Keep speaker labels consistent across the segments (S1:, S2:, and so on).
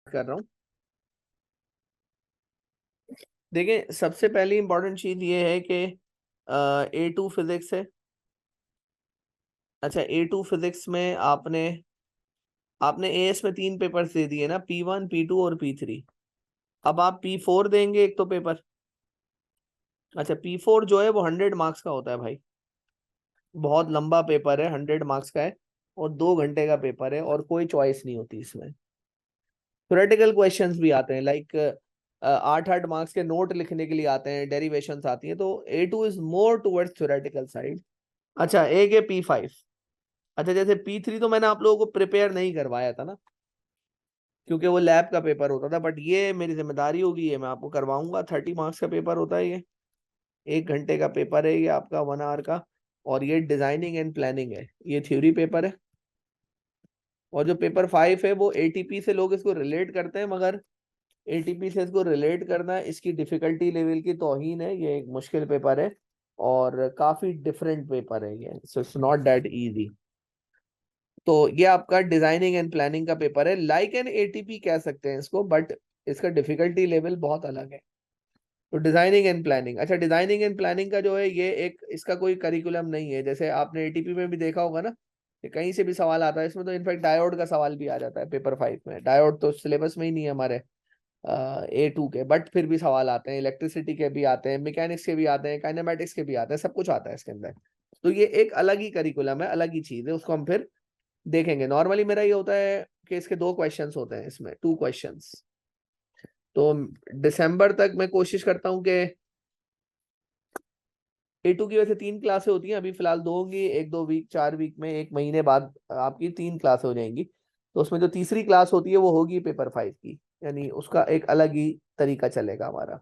S1: कर रहा हूँ। देखिए, सबसे पहली इंपॉर्टेंट चीज ये है कि A2 फिजिक्स है। अच्छा, A2 फिजिक्स में आपने आपने एएस में 3 पेपर्स दे दिए ना, P1 P2 और P3। अब आप P4 देंगे एक तो पेपर। अच्छा, P4 जो है वो 100 मार्क्स का होता है भाई। बहुत लंबा पेपर है, 100 मार्क्स का है और 2 घंटे का पेपर है और कोई चॉइस नहीं होती इसमें। थ्योरेटिकल क्वेश्चंस भी आते हैं, लाइक 8-8 मार्क्स के नोट लिखने के लिए आते हैं, डेरिवेशंस आती हैं, तो A2 is more towards theoretical side. अच्छा, एक है P5। अच्छा, जैसे P3 तो मैंने आप लोगों को प्रिपेयर नहीं करवाया था ना, क्योंकि वो लैब का पेपर होता था, बट ये मेरी जिम्मेदारी होगी, ये मैं आपको करवाऊंगा। 30 मार्क्स का पेपर होता है ये, 1 घंटे का पेपर है ये आपका, 1 आवर का। और ये डिजाइनिंग एंड प्लानिंग है, ये थ्योरी पेपर है। और जो पेपर 5 है वो एटीपी से लोग इसको रिलेट करते हैं, मगर एटीपी से इसको रिलेट करना इसकी डिफिकल्टी लेवल की तौहीन है। ये एक मुश्किल पेपर है और काफी डिफरेंट पेपर है ये, so it's not that easy. तो ये आपका डिजाइनिंग एंड प्लानिंग का पेपर है, लाइक एन एटीपी कह सकते हैं इसको, बट इसका डिफिकल्टी लेवल बहुत अलग है। तो डिजाइनिंग एंड प्लानिंग, अच्छा डिजाइनिंग एंड प्लानिंग का जो है ये एक, इसका कोई करिकुलम नहीं है। जैसे आपने एटीपी में भी देखा होगा ना कि कहीं से भी सवाल आता है, इसमें तो इनफैक्ट डायोड का सवाल भी आ जाता है पेपर 5 में। डायोड तो सिलेबस में ही नहीं है हमारे A2 के, बट फिर भी सवाल आते हैं, इलेक्ट्रिसिटी के भी आते हैं, मैकेनिक्स के भी आते हैं, काइनेमेटिक्स के भी आते हैं, सब कुछ आता है इसके अंदर। तो ये एक अलग ही करिकुलम है, अलग ही चीज है, उसको हम फिर देखेंगे। नॉर्मली मेरा ये होता है कि इसके 2 क्वेश्चंस होते हैं, इसमें 2 क्वेश्चंस। तो दिसंबर तक मैं कोशिश करता हूँ कि A2 की वैसे 3 क्लासें होती हैं, अभी फिलहाल 2 होंगी, 1-2 वीक 4 वीक में, 1 महीने बाद आपकी 3 क्लासें हो जाएंगी। तो उसमें जो तीसरी क्लास होती है वो होगी पेपर 5 की, यानी उसका एक अलग ही तरीका चलेगा हमारा।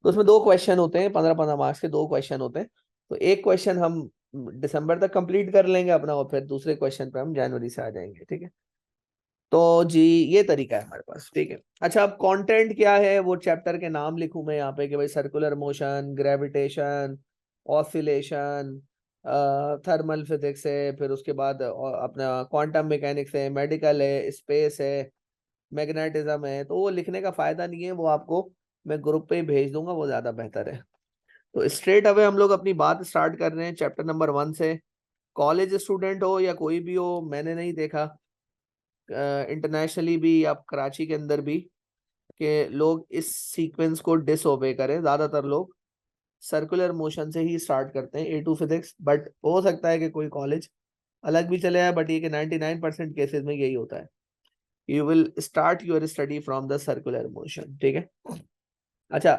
S1: तो उसमें 2 क्वेश्चन होते हैं, 15-15 मार्क्स के 2 क्वेश्चन होते हैं। तो एक क्वेश्चन हम दिसंबर तक कंप्लीट कर लेंगे अपना, और फिर दूसरे क्वेश्चन पे हम जनवरी से आ जाएंगे, ठीक है। तो जी, ये तरीका है हमारे पास, ठीक है। अच्छा, अब कंटेंट क्या है, वो चैप्टर के नाम लिखूं मैं यहाँ पे कि भाई circular motion, gravitation, oscillation, thermal physics है, फिर उसके बाद अपना क्वांटम मैकेनिक्स है, मेडिकल है, स्पेस है, मैग्नेटिज्म है। तो वो लिखने का फायदा नहीं है, वो आपको मैं ग्रुप पे ही भेज दूंगा, वो ज्यादा बेहतर है। तो स्ट्रेट अवे हम लोग अपनी बात स्टार्ट कर रहे हैं चैप्टर नंबर 1 से। कॉलेज स्टूडेंट हो या कोई भी हो, मैंने नहीं देखा इंटरनेशनली भी, आप कराची के अंदर भी, कि लोग इस सीक्वेंस को डिसओबे करें। ज्यादातर लोग सर्कुलर मोशन से ही स्टार्ट करते हैं A2 फिजिक्स, बट हो सकता है कि कोई कॉलेज अलग भी चले आए, बट ये कि 99% केसेस में यही होता है। You will start your study from the circular motion, ठीक है। अच्छा,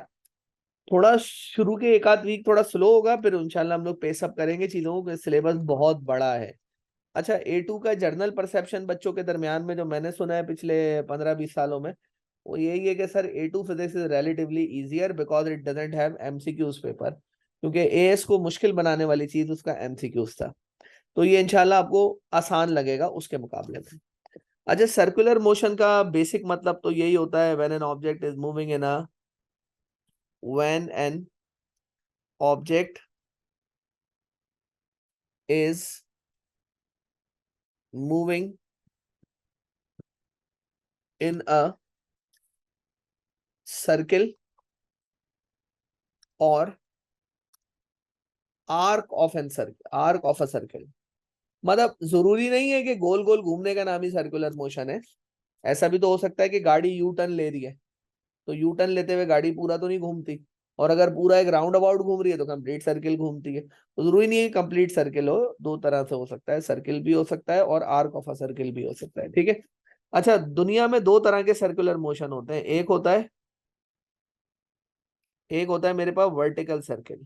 S1: थोड़ा शुरू के 1 आध वीक थोड़ा स्लो होगा, फिर इंशाल्लाह हम लोग पेस अप करेंगे चीजों को, सिलेबस बहुत बड़ा है। अच्छा, A2 का जर्नल परसेप्शन बच्चों के दरमियान में जो मैंने सुना है पिछले 15-20 सालों में, वो यही है कि sir A2 physics is relatively easier because it doesn't have MCQs paper, क्योंकि एएस को मुश्किल बनाने वाली चीज उसका एमसीक्यूज था। तो ये इंशाल्लाह आपको आसान लगेगा उसके मुकाबले में। अच्छा, सर्कुलर मोशन का बेसिक मतलब तो यही होता है, when an object is moving in a circle और आर्क ऑफ अ सर्किल। मतलब जरूरी नहीं है कि गोल गोल घूमने का नाम ही सर्कुलर मोशन है। ऐसा भी तो हो सकता है कि गाड़ी यू टर्न ले रही है, तो यू टर्न लेते हुए गाड़ी पूरा तो नहीं घूमती, और अगर पूरा एक राउंड अबाउट घूम रही है तो कंप्लीट सर्किल घूमती है। तो जरूरी नहीं है कंप्लीट सर्किल हो, 2 तरह से हो सकता है, सर्किल भी हो सकता है और आर्क ऑफ अ सर्किल भी हो सकता है, ठीक है। अच्छा, दुनिया में 2 तरह के सर्कुलर मोशन होते हैं। एक होता है मेरे पास वर्टिकल सर्किल।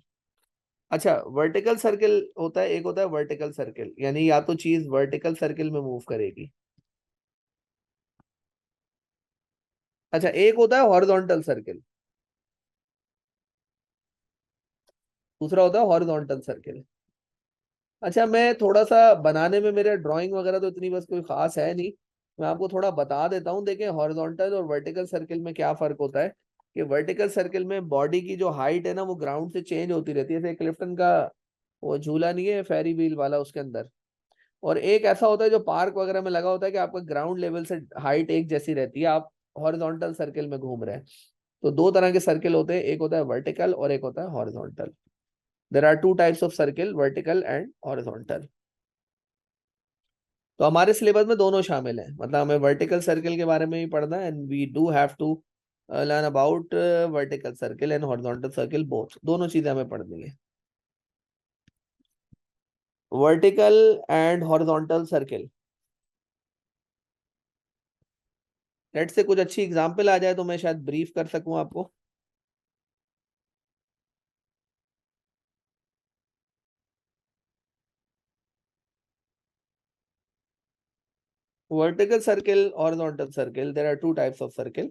S1: अच्छा, वर्टिकल सर्किल होता है, एक होता है वर्टिकल सर्किल, यानी या तो चीज वर्टिकल सर्किल में मूव करेगी। अच्छा, एक होता है हॉरिजॉन्टल सर्किल, दूसरा होता है हॉरिजॉन्टल सर्किल। अच्छा, मैं थोड़ा सा बनाने में, मेरे ड्राइंग वगैरह तो इतनी बस कोई खास है नहीं, मैं आपको थोड़ा बता देता हूँ। देखें, हॉरिजॉन्टल और वर्टिकल सर्किल में क्या फर्क होता है, कि वर्टिकल सर्किल में बॉडी की जो हाइट है ना, वो ग्राउंड से चेंज होती रहती है। जैसे क्लिफ्टन का वो झूला नहीं है फेरी व्हील वाला, उसके अंदर और एक ऐसा होता है जो पार्क वगैरह में लगा होता है कि आपका ग्राउंड लेवल से हाइट एक जैसी रहती है, आप हॉरिजॉन्टल सर्किल में घूम रहे हैं। तो दो तरह के सर्किल होते हैं, एक होता है वर्टिकल और एक होता है horizontal. There are two types of circle, vertical and horizontal. तो हमारे सिलेबस में दोनों शामिल हैं, मतलब हमें वर्टिकल सर्किल के बारे में भी पढ़ना है, and we do have to learn about vertical circle and horizontal circle both, दोनों चीजें हमें पढ़नी है। Vertical and horizontal circle, late से कुछ अच्छी एग्जांपल आ जाए तो मैं शायद ब्रीफ कर सकूं आपको। Vertical circle, horizontal circle, there are two types of circle,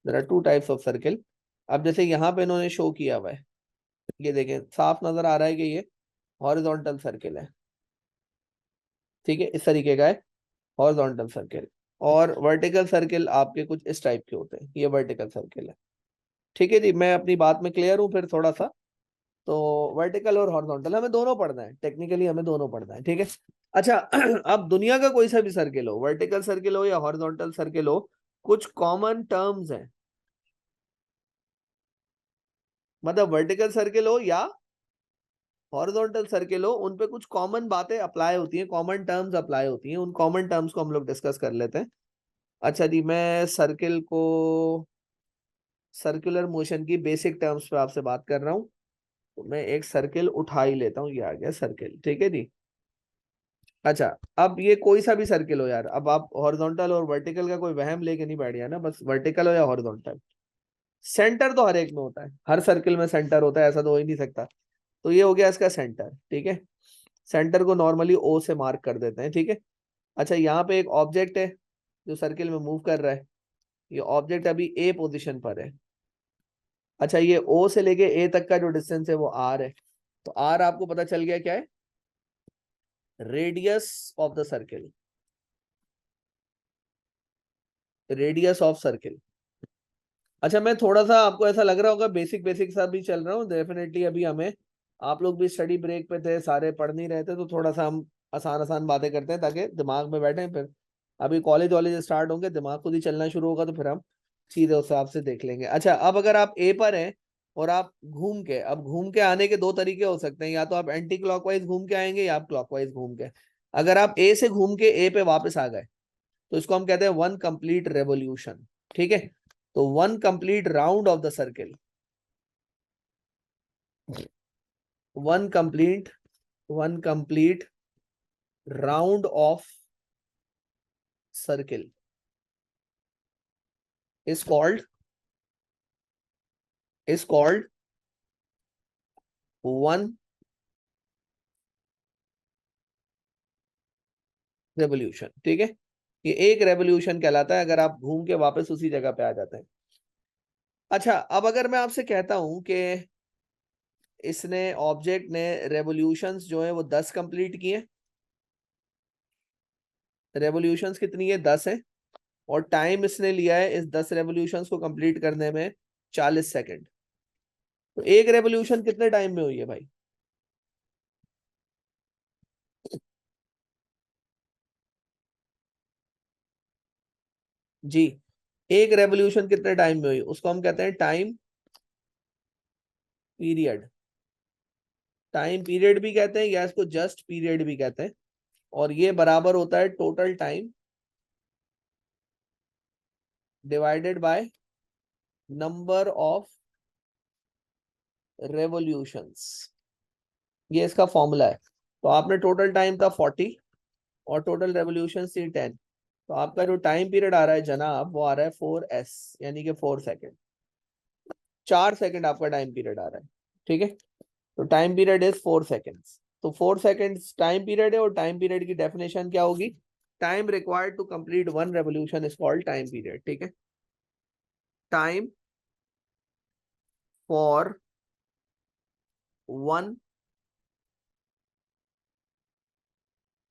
S1: there are two types of circle. अब जैसे यहाँ पे इन्होंने शो किया हुआ है, ये देखें साफ नजर आ रहा है कि ये हॉरिजॉन्टल सर्किल है, ठीक है, इस तरीके का है हॉरिजॉन्टल सर्किल। और वर्टिकल सर्किल आपके कुछ इस टाइप के होते हैं, ये वर्टिकल सर्किल है। ठीक है जी, मैं अपनी बात में क्लियर हूँ फिर थोड़ा सा। तो वर्टिकल और हॉरिजॉन्टल हमें दोनों पढ़ना है, टेक्निकली हमें दोनों पढ़ना है, ठीक है। अच्छा अब दुनिया का कोई सा भी सर्किल हो, वर्टिकल सर्किल हो या हॉरिजॉन्टल सर्किल हो, कुछ कॉमन टर्म्स हैं, मतलब वर्टिकल सर्किल हो या हॉरिजॉन्टल सर्किल हो, उन पे कुछ कॉमन बातें अप्लाई होती हैं, कॉमन टर्म्स अप्लाई होती हैं, उन कॉमन टर्म्स को हम लोग डिस्कस कर लेते हैं। अच्छा जी, मैं सर्किल को, सर्कुलर मोशन की बेसिक टर्म्स पे आपसे बात कर रहा हूँ। तो मैं एक सर्किल उठा ही लेता हूँ, ये आ गया सर्किल, ठीक है जी। अच्छा, अब ये कोई सा भी सर्किल हो यार, अब आप हॉरिजॉन्टल और वर्टिकल का कोई वहम लेके नहीं बैठ जाना, बस वर्टिकल हो या हॉरिजॉन्टल, सेंटर तो हर एक में होता है, हर सर्किल में सेंटर होता है, ऐसा तो हो ही नहीं सकता। तो ये हो गया इसका सेंटर, ठीक है। सेंटर को नॉर्मली ओ से मार्क कर देते हैं, ठीक है। अच्छा, यहाँ पे एक ऑब्जेक्ट है जो सर्किल में मूव कर रहा है, ये ऑब्जेक्ट अभी ए पोजीशन पर है। अच्छा, ये ओ से लेके ए तक का जो डिस्टेंस है वो आर है। तो आर आपको पता चल गया क्या है, radius of the circle, radius of circle. अच्छा, मैं थोड़ा सा आपको ऐसा लग रहा होगा बेसिक बेसिक सा भी चल रहा हूँ डेफिनेटली, अभी हमें, आप लोग भी स्टडी ब्रेक पे थे, सारे पढ़ नहीं रहे थे, तो थोड़ा सा हम आसान आसान बातें करते हैं ताकि दिमाग में बैठे। फिर अभी कॉलेज वॉलेज स्टार्ट होंगे, दिमाग खुद ही चलना शुरू होगा, तो फिर हम चीजें उस हिसाब से देख लेंगे। अच्छा, अब अगर आप ए पर हैं और आप घूम के, अब घूम के आने के दो तरीके हो सकते हैं, या तो आप एंटी क्लॉकवाइज घूम के आएंगे या आप क्लॉकवाइज घूम के। अगर आप ए से घूम के ए पे वापस आ गए तो इसको हम कहते हैं वन कंप्लीट रेवोल्यूशन, ठीक है। तो one complete round of the circle, one complete, one complete round of circle is called, is called one revolution, ठीक है। ये एक रेवोल्यूशन कहलाता है अगर आप घूम के वापस उसी जगह पे आ जाते हैं। अच्छा, अब अगर मैं आपसे कहता हूं कि इसने, ऑब्जेक्ट ने रेवोल्यूशंस जो है वो 10 कंप्लीट किए, रेवोल्यूशंस कितनी है, 10 है, और टाइम इसने लिया है इस 10 रेवोल्यूशंस को कंप्लीट करने में 40 सेकंड। तो एक रेवोल्यूशन कितने टाइम में हुई है भाई? जी, एक रेवोल्यूशन कितने टाइम में हुई, उसको हम कहते हैं टाइम पीरियड। टाइम पीरियड भी कहते हैं या इसको जस्ट पीरियड भी कहते हैं, और ये बराबर होता है total time divided by number of revolutions, ये इसका फॉर्मूला है। तो आपने टोटल टाइम था 40 और टोटल रेवोल्यूशन थी 10, तो आपका जो टाइम पीरियड आ रहा है जनाब वो आ रहा है 4s, यानी कि 4 सेकेंड, 4 सेकेंड आपका टाइम पीरियड आ रहा है, ठीक है। तो टाइम पीरियड इज 4 सेकेंड्स। तो 4 सेकेंड्स टाइम पीरियड है, और टाइम पीरियड की डेफिनेशन क्या होगी, time required to complete one revolution is called time period, ठीक है। Time for one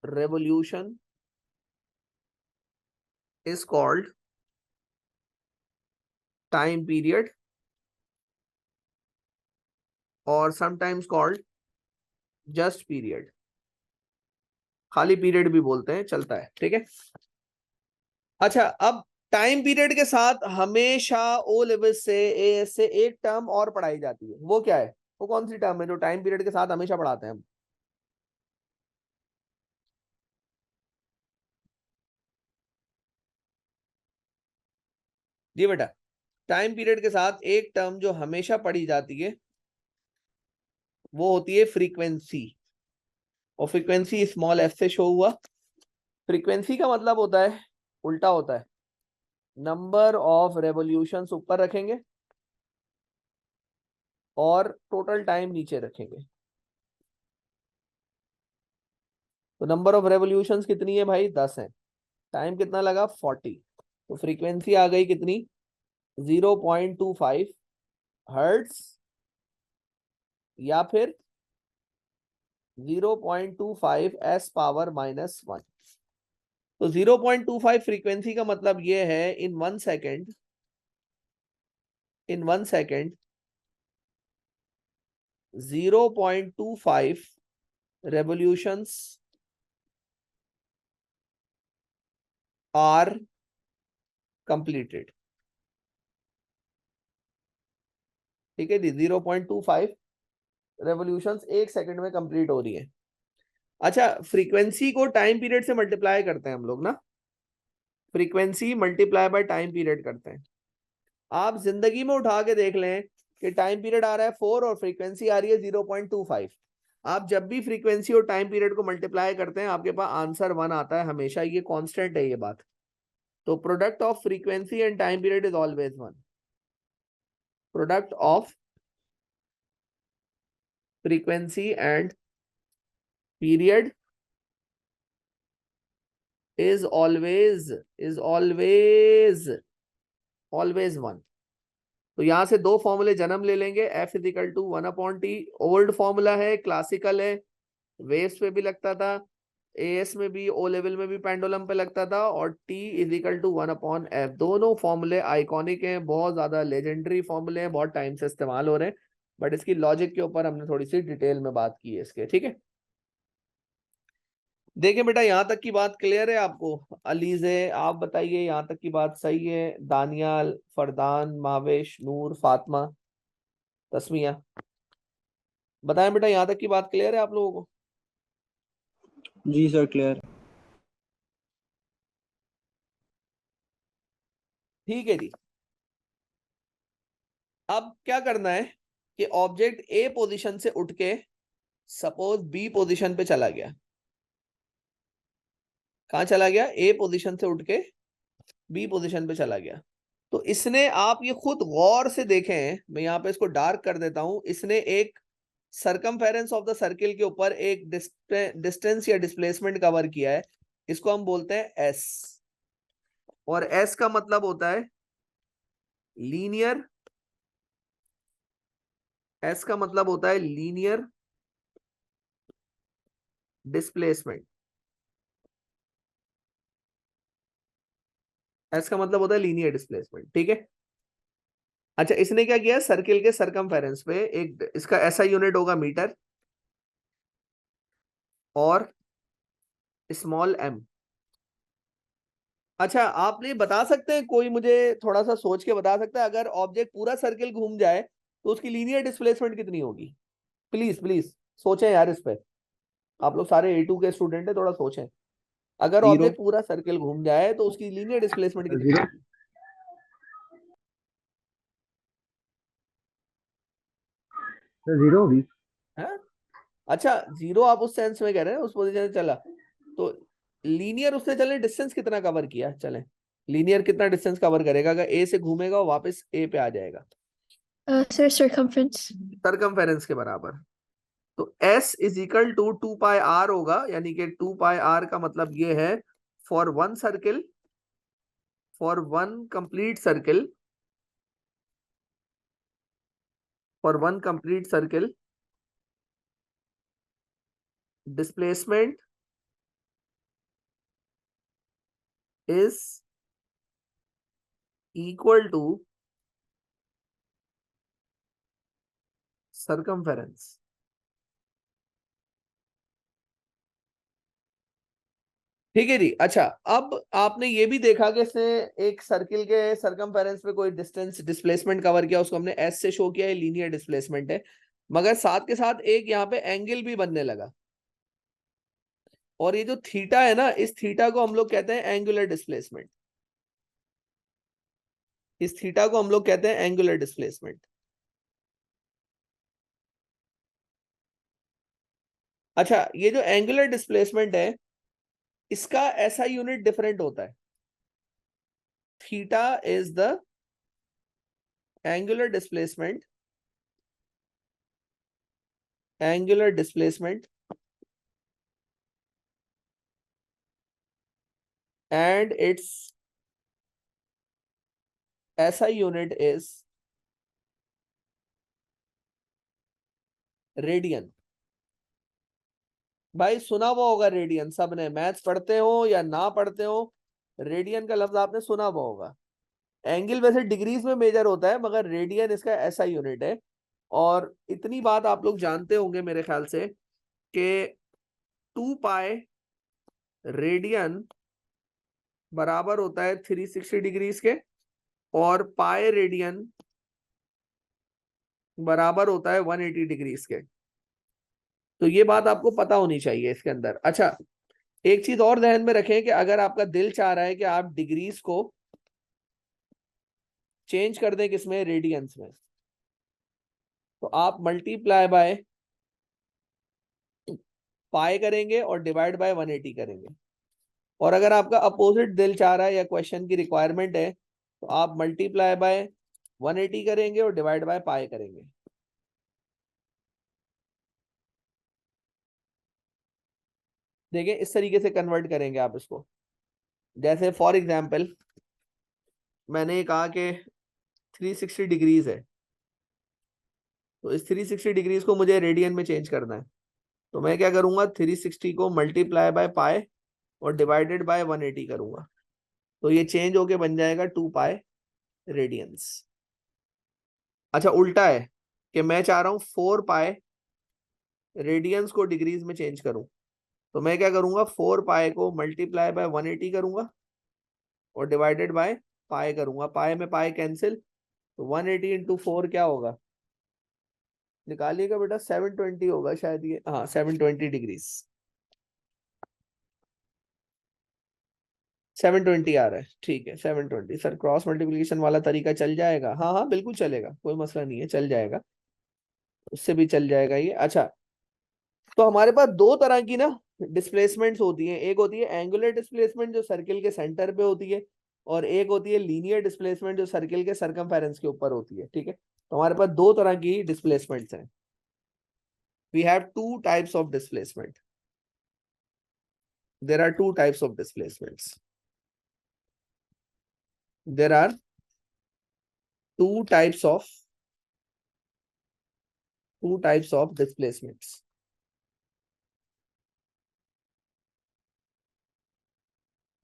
S1: revolution is called time period, or sometimes called just period. खाली period भी बोलते हैं, चलता है, ठीक है। अच्छा, अब टाइम पीरियड के साथ हमेशा ओ लेवल से एएस से एक टर्म और पढ़ाई जाती है, वो क्या है? वो कौन सी टर्म है जो टाइम पीरियड के साथ हमेशा पढ़ाते हैं हम? जी बेटा, टाइम पीरियड के साथ एक टर्म जो हमेशा पढ़ी जाती है वो होती है फ्रीक्वेंसी। और फ्रीक्वेंसी स्मॉल एफ से शो हुआ। फ्रीक्वेंसी का मतलब होता है, उल्टा होता है, नंबर ऑफ रेवोल्यूशंस ऊपर रखेंगे और टोटल टाइम नीचे रखेंगे। तो नंबर ऑफ रेवोल्यूशंस कितनी है भाई? 10 है। टाइम कितना लगा? 40। तो फ्रीक्वेंसी आ गई कितनी? 0.25 हर्ट्स या फिर 0.25 S⁻⁻1। तो 0.25 फ्रीक्वेंसी का मतलब ये है, in 1 second, in 1 second 0.25 revolutions are completed. ठीक है जी, 0.25 रेवोल्यूशंस 1 सेकेंड में कंप्लीट हो रही है। अच्छा, फ्रीक्वेंसी को टाइम पीरियड से मल्टीप्लाई करते हैं हम लोग ना, frequency multiply by time period करते हैं। आप जिंदगी में उठा के देख लें कि टाइम पीरियड आ रहा है 4 और फ्रीक्वेंसी आ रही है 0.25। आप जब भी फ्रीक्वेंसी और टाइम पीरियड को मल्टीप्लाई करते हैं आपके पास आंसर 1 आता है हमेशा, ये कांस्टेंट है ये बात। तो product of frequency and time period is always 1। Product of frequency and period is always 1। तो यहां से दो फॉर्मूले जन्म ले लेंगे। F is equal to 1/T, old formula है, क्लासिकल है, वेव्स पे भी लगता था, एएस में भी, ओ लेवल में भी, पेंडुलम पे लगता था। और T इजिकल टू 1/F। दोनों फॉर्मूले आइकॉनिक हैं, बहुत ज्यादा लेजेंडरी फॉर्मूले हैं, बहुत टाइम से इस्तेमाल हो रहे हैं। बट इसकी लॉजिक के ऊपर हमने थोड़ी सी डिटेल में बात की है इसके, ठीक है। देखिए बेटा, यहां तक की बात क्लियर है आपको? अलीजे आप बताइए, यहां तक की बात सही है? दानियाल, फरदान, मावेश, नूर, फातिमा, तस्मिया, बताएं बेटा, यहां तक की बात क्लियर है आप लोगों को?
S2: जी सर, क्लियर।
S1: ठीक है जी। अब क्या करना है कि ऑब्जेक्ट ए पोजीशन से उठ के सपोज बी पोजीशन पे चला गया। कहां चला गया? ए पोजीशन से उठ के बी पोजीशन पे चला गया। तो इसने, आप ये खुद गौर से देखें, मैं यहाँ पे इसको डार्क कर देता हूं, इसने एक सरकमफेरेंस ऑफ द सर्किल के ऊपर एक डिस्टेंस या डिस्प्लेसमेंट कवर किया है। इसको हम बोलते हैं एस। और एस का मतलब होता है लीनियर, एस का मतलब होता है लीनियर डिस्प्लेसमेंट। एस का मतलब होता है लीनियर डिस्प्लेसमेंट, ठीक है। अच्छा, इसने क्या किया? सर्किल के सरकमफेरेंस पे एक, इसका ऐसा यूनिट होगा मीटर, और स्मॉल एम। अच्छा, आप ये बता सकते हैं, कोई मुझे थोड़ा सा सोच के बता सकता है, अगर ऑब्जेक्ट पूरा सर्किल घूम जाए तो उसकी लीनियर डिस्प्लेसमेंट कितनी होगी? प्लीज प्लीज सोचें यार इस पे। आप लोग सारे A2 के स्टूडेंट हैं, थोड़ा सोचें। अगर
S2: जीरो।
S1: ऑब्जेक्ट पूरा सर्किल घूम जाए तो उसकी लीनियर डिस्प्लेसमेंट कितनी
S2: जीरो।
S1: होगी?
S2: सर जीरो होगी।
S1: है? अच्छा, जीरो आप उस सेंस में कह रहे हैं, उस पोजीशन से चला तो लीनियर उसने, चले डिस्टेंस कितना कवर किया? चले लीनियर कितना डिस्टेंस कवर करेगा? अगर ए से घूमेगा वापस ए पे आ जाएगा,
S3: सर circumference।
S1: सरकमफेरेंस के बराबर। तो S is equal to 2πr होगा, यानी कि 2πr का मतलब ये है, for one circle, for one complete circle, for one complete circle displacement is equal to circumference। ठीक है जी। अच्छा, अब आपने ये भी देखा कि इसने एक सर्किल के सरकमफेरेंस पे कोई डिस्टेंस डिस्प्लेसमेंट कवर किया, उसको हमने एस से शो किया, ये लीनियर डिस्प्लेसमेंट है। मगर साथ के साथ एक यहाँ पे एंगल भी बनने लगा, और ये जो थीटा है ना, इस थीटा को हम लोग कहते हैं एंगुलर डिस्प्लेसमेंट। इस थीटा को हम लोग कहते हैं एंगुलर डिस्प्लेसमेंट। अच्छा, ये जो एंगुलर डिस्प्लेसमेंट है, इसका ऐसा यूनिट डिफरेंट होता है। Theta is the angular displacement, angular displacement and its SI unit is radian. भाई सुना हुआ होगा रेडियन, सबने मैथ्स पढ़ते हो या ना पढ़ते हो, रेडियन का लफ्ज आपने सुना हुआ होगा। एंगल वैसे डिग्रीज में मेजर होता है, मगर रेडियन इसका ऐसा यूनिट है। और इतनी बात आप लोग जानते होंगे मेरे ख्याल से कि 2 पाई रेडियन बराबर होता है 360 डिग्रीज के, और पाई रेडियन बराबर होता है 180 डिग्रीज के। तो ये बात आपको पता होनी चाहिए इसके अंदर। अच्छा, एक चीज और ध्यान में रखें कि अगर आपका दिल चाह रहा है कि आप डिग्रीज को चेंज कर दें किसमें, रेडियंस में, तो आप मल्टीप्लाई बाय पाई करेंगे और डिवाइड बाय 180 करेंगे। और अगर आपका अपोजिट दिल चाह रहा है या क्वेश्चन की रिक्वायरमेंट है, तो आप मल्टीप्लाई बाय 180 करेंगे और डिवाइड बाय पाई करेंगे। देखिए, इस तरीके से कन्वर्ट करेंगे आप इसको। जैसे फॉर एग्जाम्पल मैंने कहा कि 360 डिग्रीज है, तो इस 360 डिग्रीज को मुझे रेडियन में चेंज करना है। तो मैं क्या करूंगा, 360 को मल्टीप्लाई बाय पाई और डिवाइडेड बाय 180 करूंगा, तो ये चेंज होके बन जाएगा 2 पाई रेडियंस। अच्छा, उल्टा है कि मैं चाह रहा हूं 4 पाई रेडियंस को डिग्रीज में चेंज करूं, तो मैं क्या करूंगा, 4 पाई को मल्टीप्लाई बाय 180 करूंगा और डिवाइडेड बाय पाई करूंगा। पाई में पाई कैंसिल, तो 180 इंटू 4 क्या होगा, निकालिएगा बेटा, 720 होगा शायद ये, हाँ 720 डिग्रीज। 720 आ रहा है, ठीक है 720। सर क्रॉस मल्टीप्लिकेशन वाला तरीका चल जाएगा? हाँ हाँ बिल्कुल चलेगा, कोई मसला नहीं है, चल जाएगा, उससे भी चल जाएगा ये। अच्छा, तो हमारे पास दो तरह की ना डिस्प्लेसमेंट्स होती हैं। एक होती है एंगुलर डिस्प्लेसमेंट जो सर्किल के सेंटर पे होती है, और एक होती है लीनियर डिस्प्लेसमेंट जो सर्किल के सरकमफेरेंस के ऊपर होती है। ठीक है, तो हमारे पास दो तरह की डिस्प्लेसमेंट्स हैं। We have two types of displacement, there are two types of displacements, there are two types of displacements.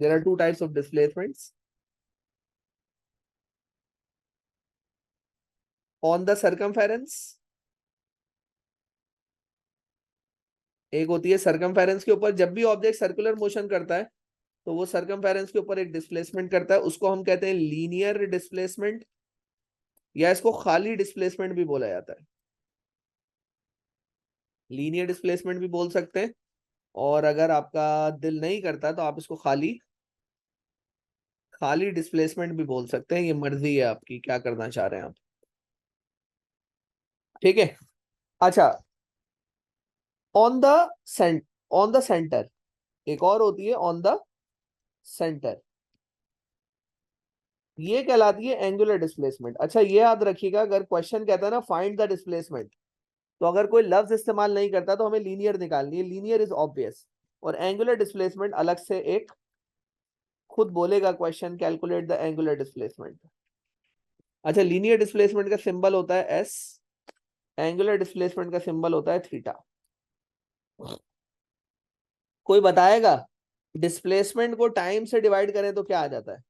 S1: There are two types of displacements on the circumference। एक होती है सरकमफेरेंस के ऊपर, जब भी ऑब्जेक्ट सर्कुलर मोशन करता है तो वो सरकमफेरेंस के ऊपर एक डिस्प्लेसमेंट करता है, उसको हम कहते हैं लीनियर डिस्प्लेसमेंट, या इसको खाली डिस्प्लेसमेंट भी बोला जाता है। लीनियर डिस्प्लेसमेंट भी बोल सकते हैं, और अगर आपका दिल नहीं करता तो आप इसको खाली खाली डिस्प्लेसमेंट भी बोल सकते हैं। ये मर्जी है आपकी, क्या करना चाह रहे हैं आप। ठीक है। अच्छा, on the on the centre एक और होती है, ऑन द सेंटर, ये कहलाती है एंगुलर डिस्प्लेसमेंट। अच्छा, ये याद रखिएगा, अगर क्वेश्चन कहता है ना फाइंड द डिस्प्लेसमेंट, तो अगर कोई लफ्ज इस्तेमाल नहीं करता तो हमें लीनियर निकालनी है। लीनियर इज ऑब्वियस, और एंगुलर डिस्प्लेसमेंट अलग से एक खुद बोलेगा question, calculate the angular displacement. अच्छा, लीनियर डिस्प्लेसमेंट का सिंबल होता है एस, एंगुलर डिस्प्लेसमेंट का सिंबल होता है थीटा। कोई बताएगा डिस्प्लेसमेंट को टाइम से डिवाइड करें तो क्या आ जाता है?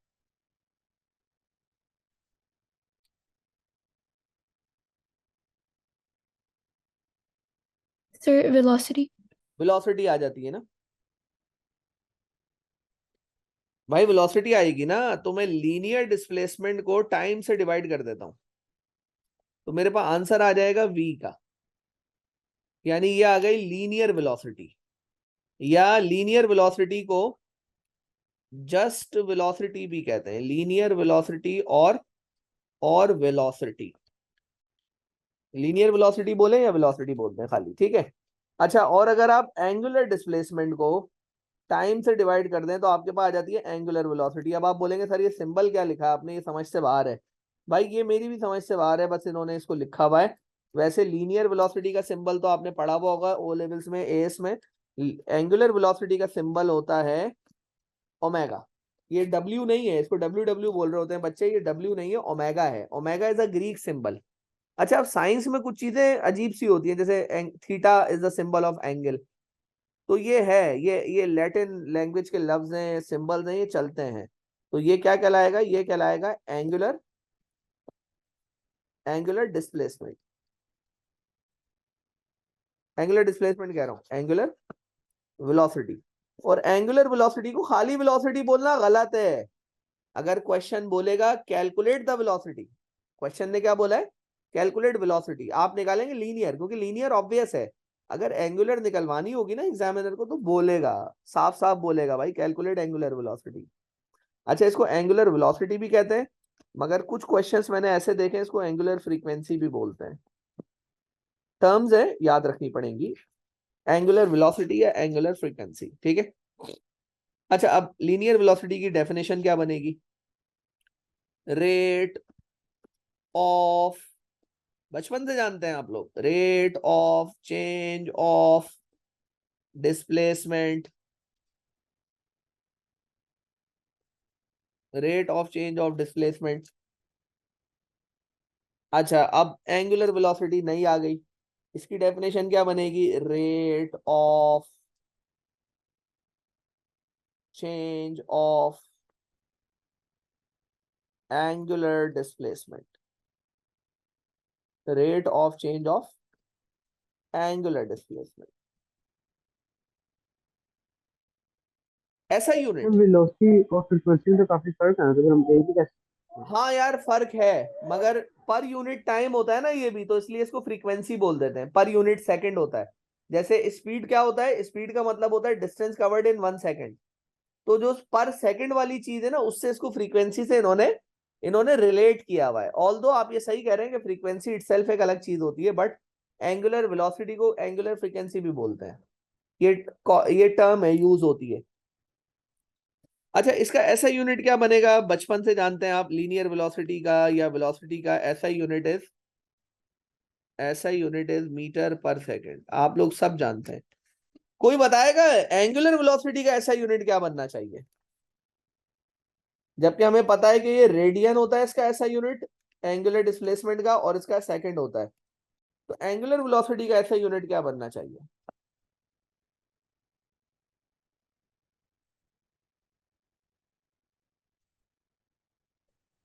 S3: Sir, velocity.
S1: वेलोसिटी आ जाती है ना। भाई वेलोसिटी आएगी ना, तो मैं लीनियर डिस्प्लेसमेंट को टाइम से डिवाइड कर देता हूं, तो मेरे पास आंसर आ जाएगा v का, यानी ये आ गई लीनियर वेलोसिटी। या लीनियर वेलोसिटी को जस्ट वेलोसिटी भी कहते हैं, लीनियर वेलोसिटी और वेलोसिटी। लीनियर वेलोसिटी बोले या वेलोसिटी बोलते हैं खाली, ठीक है। अच्छा, और अगर आप एंगुलर डिस्प्लेसमेंट को टाइम से डिवाइड कर दें तो आपके पास आ जाती है एंगुलर वेलोसिटी। अब आप बोलेंगे सर ये सिंबल क्या लिखा है आपने, ये समझ से बाहर है। भाई ये मेरी भी समझ से बाहर है, बस इन्होंने इसको लिखा हुआ है। वैसे लीनियर वेलोसिटी का सिंबल तो आपने पढ़ा हुआ होगा ओ लेवल्स में, एएस में। एंगुलर वेलोसिटी का सिंबल होता है ओमेगा। ये डब्ल्यू नहीं है, इसको डब्ल्यू डब्ल्यू बोल रहे होते हैं बच्चे, ये डब्ल्यू नहीं है, ओमेगा है। Omega is a Greek symbol. अच्छा, अब साइंस में कुछ चीजें अजीब सी होती हैं, जैसे theta is the symbol of angle. तो ये है, ये लैटिन लैंग्वेज के लफ्ज हैं, सिंबल्स हैं, ये चलते हैं। तो ये क्या कहलाएगा, ये कहलाएगा angular angular displacement. Angular displacement कह रहा हूं, एंगुलर वेलोसिटी। और एंगुलर वेलोसिटी को खाली वेलोसिटी बोलना गलत है। अगर क्वेश्चन बोलेगा कैलकुलेट द वेलोसिटी, क्वेश्चन ने क्या बोला है, कैलकुलेट वेलोसिटी, आप निकालेंगे लीनियर, क्योंकि लीनियर ऑब्वियस है। अगर एंगुलर निकलवानी होगी ना एग्जामिनर को, तो बोलेगा, साफ साफ बोलेगा भाई कैलकुलेट एंगुलर वेलोसिटी। अच्छा, इसको एंगुलर वेलोसिटी भी कहते हैं, मगर कुछ क्वेश्चंस मैंने ऐसे देखे हैं इसको एंगुलर फ्रीक्वेंसी भी बोलते हैं। टर्म्स है, याद रखनी पड़ेंगी, एंगुलर वेलोसिटी या एंगुलर फ्रीक्वेंसी, ठीक है। अच्छा, अब लीनियर वेलोसिटी की डेफिनेशन क्या बनेगी, रेट ऑफ, बचपन से जानते हैं आप लोग, rate of change of displacement, rate of change of displacement. अच्छा, अब एंगुलर वेलोसिटी नहीं आ गई, इसकी डेफिनेशन क्या बनेगी, rate of change of angular displacement, rate of change of angular displacement, ऐसा यूनिट।
S2: वेलोसिटी और फ्रीक्वेंसी में तो काफी फर्क है, तो फिर हम एक ही कैसे।
S1: हाँ यार फर्क है, मगर पर यूनिट टाइम होता है ना ये भी, तो इसलिए इसको फ्रीक्वेंसी बोल देते हैं। पर यूनिट सेकंड होता है। जैसे स्पीड क्या होता है, स्पीड का मतलब होता है डिस्टेंस कवर्ड इन 1 सेकंड। तो जो पर सेकंड वाली चीज है ना, उससे इसको फ्रीक्वेंसी से इन्होंने इन्होंने रिलेट किया हुआ है। ऑल्दो आप ये सही कह रहे हैं कि फ्रीक्वेंसी इटसेल्फ एक अलग चीज होती है, बट एंगुलर वेलोसिटी को एंगुलर फ्रीक्वेंसी भी बोलते हैं। ये ये टर्म है, यूज होती है। अच्छा, इसका ऐसा यूनिट क्या बनेगा, बचपन से जानते हैं आप, लीनियर वेलोसिटी का या वेलोसिटी का ऐसा यूनिट इज मीटर पर सेकंड, आप लोग सब जानते हैं। कोई बताएगा एंगुलर वेलोसिटी का ऐसा यूनिट क्या बनना चाहिए, जबकि हमें पता है कि ये रेडियन होता है इसका ऐसा यूनिट एंगुलर डिस्प्लेसमेंट का, और इसका सेकंड होता है। तो एंगुलर वेलोसिटी का ऐसा यूनिट क्या बनना चाहिए,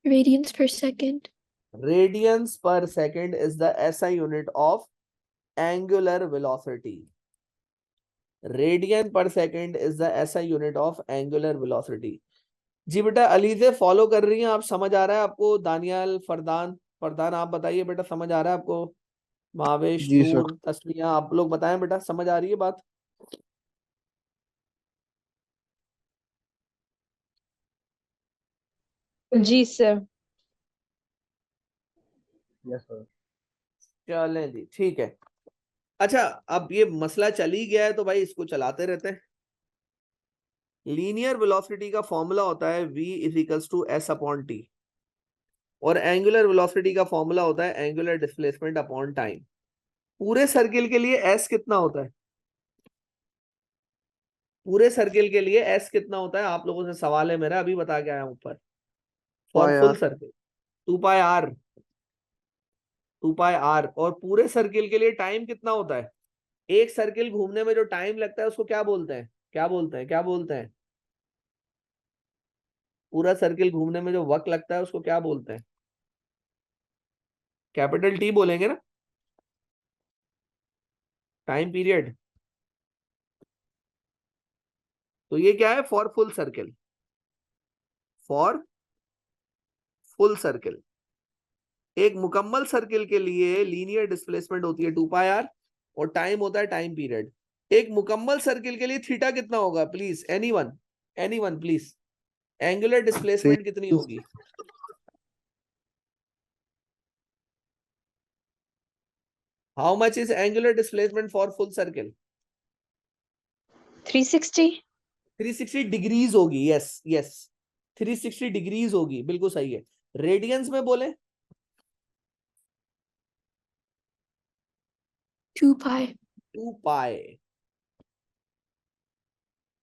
S3: Radians per second.
S1: Radians per second is the SI unit of angular velocity. Radian per second is the SI unit of angular velocity. जी बेटा, अलीजे फॉलो कर रही हैं आप, समझ आ रहा है आपको, दानियाल, फरदान, फरदान आप बताइए बेटा, समझ आ रहा है आपको, मावेश,
S2: जी सर।
S1: नूर, तस्मिया, आप लोग बताएं बेटा, समझ आ रही है बात।
S4: जी सर।
S2: Yes sir.
S1: चलें जी, ठीक है। अच्छा, अब ये मसला चल ही गया है तो भाई इसको चलाते रहते हैं। लीनियर वेलोसिटी का फॉर्मूला होता है v is equals to s upon t, और एंगुलर वेलोसिटी का फॉर्मूला होता है एंगुलर डिस्प्लेसमेंट अपॉन टाइम। पूरे सर्किल के लिए s कितना होता है, पूरे सर्किल के लिए s कितना होता है, आप लोगों से सवाल है मेरा, अभी बता के आया हूं ऊपर। For
S2: pi
S1: full
S2: r.
S1: Circle 2 pi r, 2 pi r। और पूरे सर्किल के लिए टाइम कितना होता है, एक सर्किल घूमने में जो टाइम लगता है उसको क्या बोलते हैं, क्या बोलते हैं, क्या बोलते हैं, पूरा सर्किल घूमने में जो वक्त लगता है उसको क्या बोलते हैं, कैपिटल टी बोलेंगे ना, टाइम पीरियड। तो ये क्या है, for full circle. For full circle. एक मुकम्मल सर्किल के लिए लीनियर डिस्प्लेसमेंट होती है 2πr और टाइम होता है टाइम पीरियड। एक मुकम्मल सर्किल के लिए थीटा कितना होगा please, anyone please, angular displacement कितनी होगी? How much is angular displacement for full circle?
S3: 360.
S1: 360 degrees होगी। यस यस, 360 डिग्रीज होगी, बिल्कुल सही है। रेडियंस में बोले
S3: 2 pi.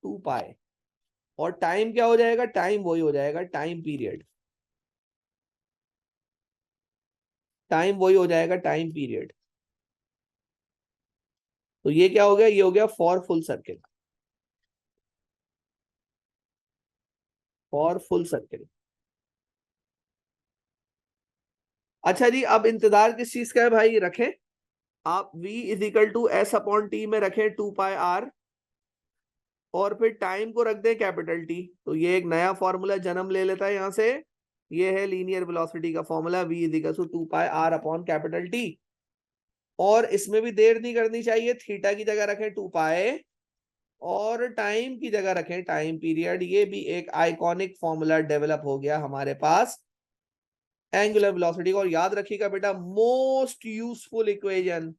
S1: 2 पाई। और टाइम क्या हो जाएगा? टाइम वही हो जाएगा, टाइम पीरियड। टाइम वही हो जाएगा, टाइम पीरियड। तो ये क्या हो गया? ये हो गया for full circle. For full circle. अच्छा जी, अब इंतजार किस चीज का है भाई? रखें आप v is equal to s upon t में रखें 2πr, और फिर टाइम को रख दें कैपिटल टी। तो ये एक नया फॉर्मूला जन्म ले लेता है यहां से। ये है लीनियर वेलोसिटी का formula, v is equal to 2πr upon capital T. और इसमें भी देर नहीं करनी चाहिए, थीटा की जगह रखें 2π और टाइम की जगह रखें टाइम पीरियड। ये भी एक आइकॉनिक फॉर्मूला डेवलप हो गया हमारे पास एंगुलर वेलोसिटी का। और याद रखिएगा बेटा, मोस्ट यूजफुल इक्वेशन,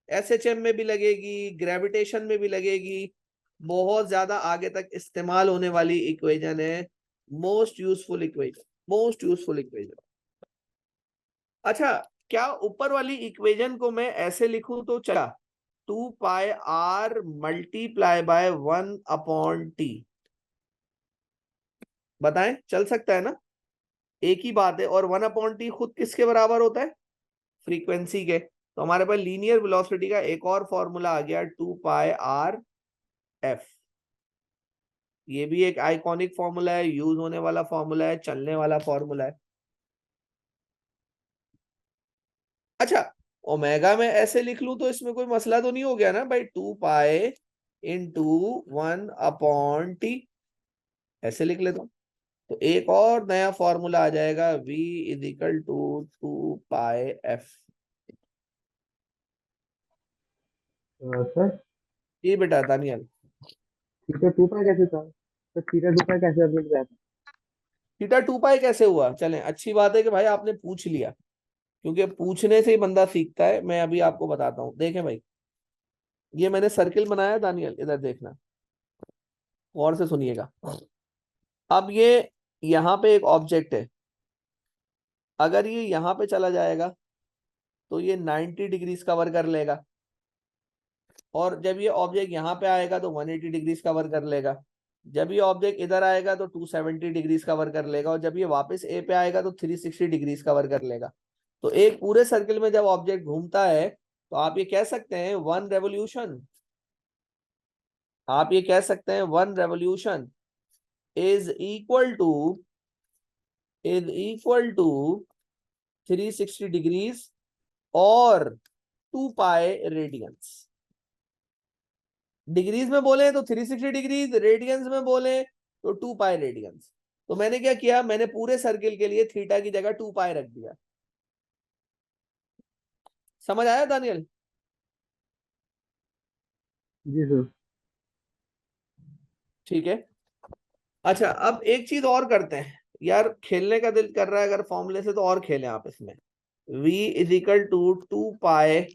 S1: एसएचएम में भी लगेगी, ग्रेविटेशन में भी लगेगी, बहुत ज्यादा आगे तक इस्तेमाल होने वाली इक्वेशन है। Most useful equation, most useful equation. अच्छा, क्या ऊपर वाली इक्वेशन को मैं ऐसे लिखूं तो चला? 2πr मल्टीप्लाई बाय 1/t, बताएं चल सकता है ना? एक ही बात है। और 1/t खुद किसके बराबर होता है? फ्रीक्वेंसी के। तो हमारे पास लीनियर वेलोसिटी का एक और फॉर्मूला आ गया 2πr/f। ये भी एक आइकॉनिक फॉर्मूला है, यूज होने वाला फॉर्मूला है, चलने वाला फॉर्मूला है। अच्छा, ओमेगा में ऐसे लिख लूं तो इसमें कोई मसला तो नहीं हो गया ना भाई? 2π इंटू 1/t ऐसे लिख लेता हूं तो एक और नया फॉर्मूला आ जाएगा, v is equal to 2πf।
S2: Sir
S1: ये बेटा दानियल,
S2: थीटा 2 पाई कैसे था? सर थीटा 2 पाई कैसे अपने गया था?
S1: थीटा 2π कैसे हुआ? चलें, अच्छी बात है कि भाई आपने पूछ लिया, क्योंकि पूछने से ही बंदा सीखता है। मैं अभी आपको बताता हूँ, देखें भाई, ये मैंने सर्किल बनाया दानियल, इधर देखना, गौर से सुनिएगा। अब ये यहाँ पे एक ऑब्जेक्ट है, अगर ये यहाँ पे चला जाएगा तो ये 90 डिग्रीज कवर कर लेगा, और जब ये ऑब्जेक्ट यहाँ पे आएगा तो 180 डिग्रीज कवर कर लेगा। जब ये ऑब्जेक्ट इधर आएगा तो 270 डिग्रीज कवर कर लेगा, और जब ये वापस ए पे आएगा तो 360 डिग्रीज कवर कर लेगा। तो एक पूरे सर्किल में जब ऑब्जेक्ट घूमता है तो आप ये कह सकते हैं वन रेवोल्यूशन, आप ये कह सकते हैं one revolution is equal to 360 degrees और 2π रेडियंस। डिग्रीज में बोले तो 360 डिग्रीज, रेडियंस में बोले तो 2π रेडियंस। तो मैंने क्या किया, मैंने पूरे सर्किल के लिए थीटा की जगह 2π रख दिया। समझ आया दानियल?
S2: जी सर।
S1: ठीक है। अच्छा, अब एक चीज और करते हैं यार, खेलने का दिल कर रहा है अगर फॉर्मूले से, तो और खेलें आप इसमें। v is equal to 2π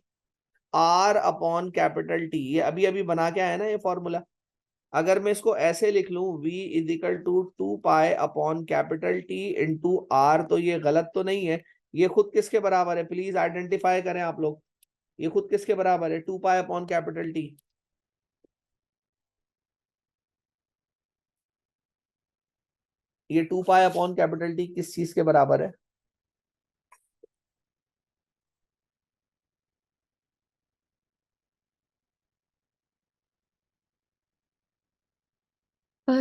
S1: r upon capital T, ये अभी अभी बना के आया ना ये फॉर्मूला। अगर मैं इसको ऐसे लिख लूं, v is equal to 2π upon capital T into R, तो ये गलत तो नहीं है? ये खुद किसके बराबर है? प्लीज आइडेंटिफाई करें आप लोग, ये खुद किसके बराबर है? 2π अपॉन कैपिटल टी। ये 2π अपॉन कैपिटल टी किस चीज के बराबर है?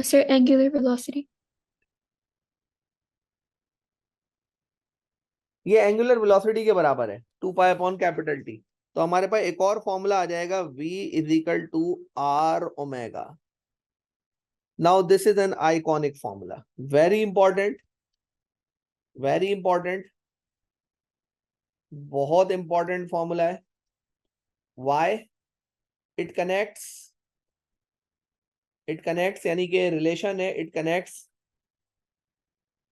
S3: Sir, angular velocity.
S1: ये एंगुलर वेलोसिटी के बराबर है 2π अपॉन कैपिटल टी। तो हमारे पास एक और फॉर्मूला आ जाएगा, v is equal to r omega. Now this is an iconic formula, very important, very important, बहुत इंपॉर्टेंट फॉर्मूला है। वाई? इट कनेक्ट्स यानी कि रिलेशन है, it connects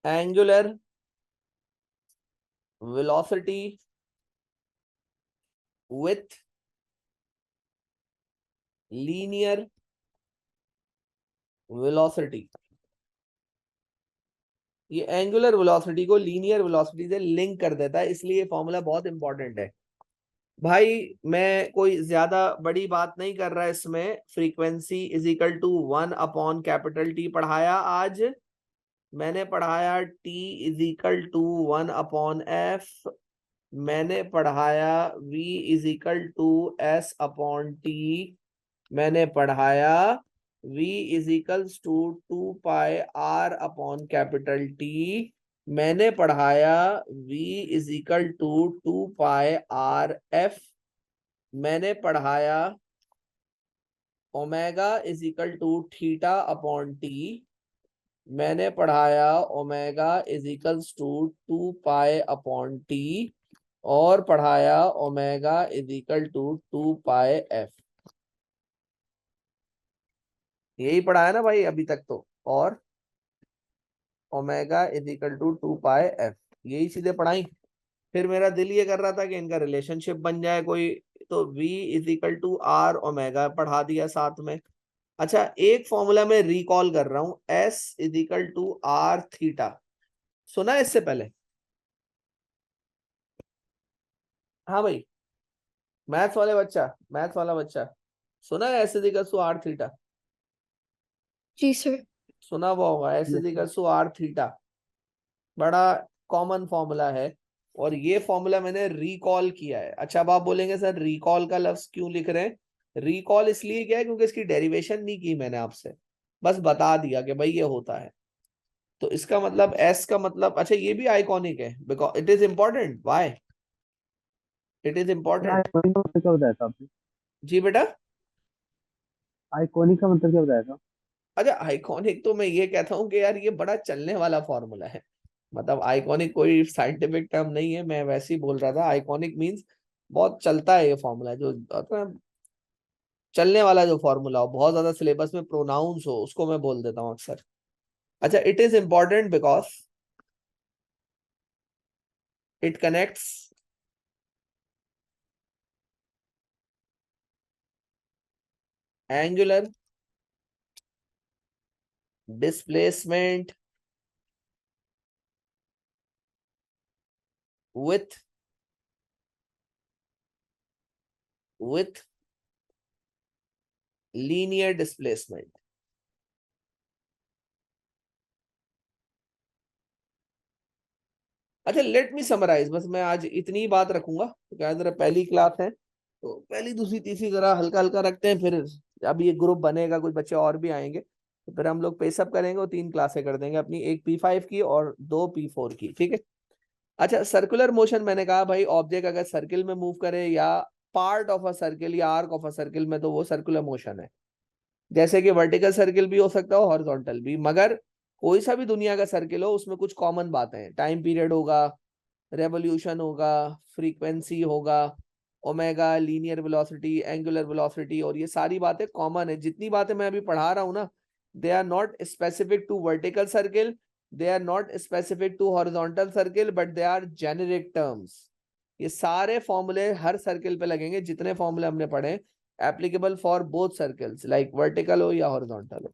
S1: angular velocity with linear velocity. ये एंगुलर वेलोसिटी को linear velocity से link कर देता है, इसलिए फॉर्मूला बहुत इंपॉर्टेंट है। भाई मैं कोई ज्यादा बड़ी बात नहीं कर रहा इसमें। फ्रीक्वेंसी इज इक्वल टू 1/कैपिटल T पढ़ाया आज मैंने, पढ़ाया T is equal to 1/F, मैंने पढ़ाया V is equal to S/T, मैंने पढ़ाया V is equals to 2πr/T, मैंने पढ़ाया V is equal to 2πrF, मैंने पढ़ाया omega is equal to θ/T, मैंने पढ़ाया omega is equals to 2π/T, और पढ़ाया omega is equal to 2πF। यही पढ़ाया ना भाई अभी तक तो, और omega is equal to 2πF, यही चीजें पढ़ाई। फिर मेरा दिल ये कर रहा था कि इनका रिलेशनशिप बन जाए कोई, तो V is equal to R omega पढ़ा दिया साथ में। अच्छा, एक फॉर्मूला में रिकॉल कर रहा हूं, S is equal to R θ, सुना है इससे पहले? हाँ भाई, मैथ्स वाला बच्चा सुना है S is equal to R θ?
S3: जी सर।
S1: सुना हुआ होगा, S is equal to R θ, बड़ा कॉमन फॉर्मूला है, और ये फॉर्मूला मैंने रिकॉल किया है। अच्छा, अब आप बोलेंगे सर रिकॉल का लफ्ज क्यों लिख रहे हैं? रिकॉल इसलिए क्या है क्योंकि इसकी डेरिवेशन नहीं की मैंने आपसे, बस बता दिया कि भाई ये होता है। तो इसका मतलब एस का मतलब, अच्छा ये भी आइकॉनिक है because it is important. Why it is important?
S2: Iconic का मतलब क्या बताया था आपने?
S1: जी बेटा।
S2: आइकॉनिक का मतलब क्या बताया था?
S1: अच्छा, आइकॉनिक तो मैं ये कहता हूँ कि यार ये बड़ा चलने वाला फॉर्मूला है, मतलब आइकॉनिक कोई साइंटिफिक टर्म नहीं है, मैं वैसे ही बोल रहा था। आइकॉनिक मींस बहुत चलता है ये फॉर्मूला, जो चलने वाला जो फॉर्मूला हो, बहुत ज्यादा सिलेबस में प्रोनाउंस हो, उसको मैं बोल देता हूँ अक्सर। अच्छा, it is important because it connects angular displacement with linear displacement। अच्छा, लेट मी समराइज, बस मैं आज इतनी बात रखूंगा तो क्या जरा पहली क्लास है तो पहली दूसरी तीसरी जरा हल्का हल्का रखते हैं, फिर अब ये ग्रुप बनेगा, कुछ बच्चे और भी आएंगे, तो फिर हम लोग पेसअप करेंगे और 3 क्लासें कर देंगे अपनी, एक P5 की और 2 P4 की, ठीक है। अच्छा, सर्कुलर मोशन मैंने कहा भाई, ऑब्जेक्ट अगर सर्किल में मूव करे या पार्ट ऑफ अ सर्किल या आर्क ऑफ अ सर्किल में, तो वो सर्कुलर मोशन है। जैसे कि वर्टिकल सर्किल भी हो सकता हो, हॉरिजॉन्टल भी, मगर कोई सा भी दुनिया का सर्किल हो उसमें कुछ कॉमन बातें हैं, टाइम पीरियड होगा, रेवोल्यूशन होगा, फ्रीक्वेंसी होगा, omega, linear velocity, angular velocity, और ये सारी बातें कॉमन है। जितनी बातें मैं अभी पढ़ा रहा हूं ना, they are not specific to vertical circle, they are not specific to horizontal circle, but they are generic terms. ये सारे फॉर्मूले हर सर्किल पे लगेंगे, जितने फॉर्मूले हमने पढ़े, applicable for both circles, like vertical हो या हॉरिजॉन्टल हो।